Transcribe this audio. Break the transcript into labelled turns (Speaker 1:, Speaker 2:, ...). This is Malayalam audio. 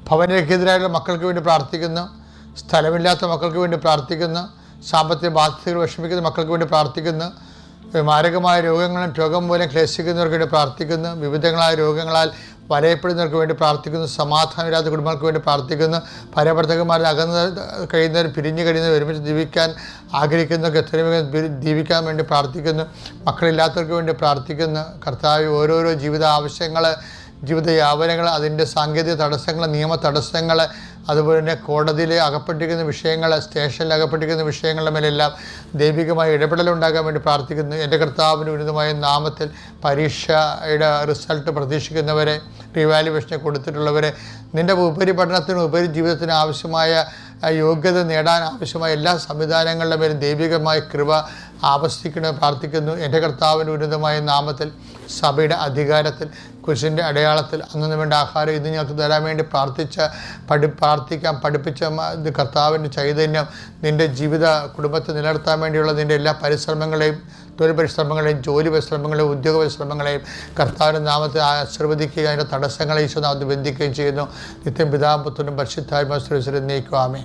Speaker 1: ഭവനരഹിതരായുള്ള മക്കൾക്ക് വേണ്ടി പ്രാർത്ഥിക്കുന്നു. സ്ഥലമില്ലാത്ത മക്കൾക്ക് വേണ്ടി പ്രാർത്ഥിക്കുന്നു. സാമ്പത്തിക ബാധ്യതകൾ വിഷമിക്കുന്ന മക്കൾക്ക് വേണ്ടി പ്രാർത്ഥിക്കുന്നു. മാരകമായ രോഗങ്ങളും രോഗം മൂലം ക്ലേശിക്കുന്നവർക്ക് വേണ്ടി പ്രാർത്ഥിക്കുന്നു. വിവിധങ്ങളായ രോഗങ്ങളാൽ വലയപ്പെടുന്നവർക്ക് വേണ്ടി പ്രാർത്ഥിക്കുന്നു. സമാധാനമില്ലാത്ത കുടുംബങ്ങൾക്ക് വേണ്ടി പ്രാർത്ഥിക്കുന്നു. ഭാര്യാഭർത്താക്കന്മാരിൽ അകന്ന് കഴിയുന്നവർ, പിരിഞ്ഞു കഴിയുന്നവർ, ഒരുമിച്ച് ജീവിക്കാൻ ആഗ്രഹിക്കുന്നവർക്ക് എത്രയും വേഗം ജീവിക്കാൻ വേണ്ടി പ്രാർത്ഥിക്കുന്നു. മക്കളില്ലാത്തവർക്ക് വേണ്ടി പ്രാർത്ഥിക്കുന്നു. കർത്താവ് ഓരോരോ ജീവിത ആവശ്യങ്ങൾ, ജീവിത യാപനങ്ങൾ, അതിൻ്റെ സാങ്കേതിക തടസ്സങ്ങൾ, നിയമ തടസ്സങ്ങൾ, അതുപോലെ തന്നെ കോടതിയിൽ അകപ്പെട്ടിരിക്കുന്ന വിഷയങ്ങൾ, സ്റ്റേഷനിൽ അകപ്പെട്ടിരിക്കുന്ന വിഷയങ്ങളുടെ മേലെല്ലാം ദൈവികമായ ഇടപെടലുണ്ടാകാൻ വേണ്ടി പ്രാർത്ഥിക്കുന്നു. എൻ്റെ കർത്താവിന് ഉന്നതമായ നാമത്തിൽ പരീക്ഷയുടെ റിസൾട്ട് പ്രതീക്ഷിക്കുന്നവരെ, റിവാലുവേഷന് കൊടുത്തിട്ടുള്ളവരെ, നിൻ്റെ ഉപരിപഠനത്തിനും ഉപരി ജീവിതത്തിന് ആവശ്യമായ യോഗ്യത നേടാൻ ആവശ്യമായ എല്ലാ സംവിധാനങ്ങളുടെ മേലും ദൈവികമായ കൃപ ആവസ്ഥിക്കണമെന്ന് പ്രാർത്ഥിക്കുന്നു. എൻ്റെ കർത്താവിൻ്റെ ഉന്നതമായ നാമത്തിൽ സഭയുടെ അധികാരത്തിൽ, കുരിശിൻ്റെ അടയാളത്തിൽ അന്നു വേണ്ട ആഹാരം ഇത് ഞങ്ങൾക്ക് തരാൻ വേണ്ടി പ്രാർത്ഥിക്കാൻ പഠിപ്പിച്ച കർത്താവിൻ്റെ ചൈതന്യം നിൻ്റെ ജീവിത കുടുംബത്തെ നിലനിർത്താൻ വേണ്ടിയുള്ള നിൻ്റെ എല്ലാ പരിശ്രമങ്ങളെയും, തൊഴിൽ പരിശ്രമങ്ങളെയും, ജോലി പരിശ്രമങ്ങളെയും, ഉദ്യോഗ പരിശ്രമങ്ങളെയും കർത്താവിൻ്റെ നാമത്തെ ആശീർവദിക്കുകയും അതിൻ്റെ തടസ്സങ്ങളെ ഈശോനാമത്തിൽ ബന്ധിക്കുകയും ചെയ്യുന്നു. നിത്യം പിതാവും പുത്രനും പരിശുദ്ധാത്മാവും സ്തുതിച്ച് നയിക്കുവാമേ.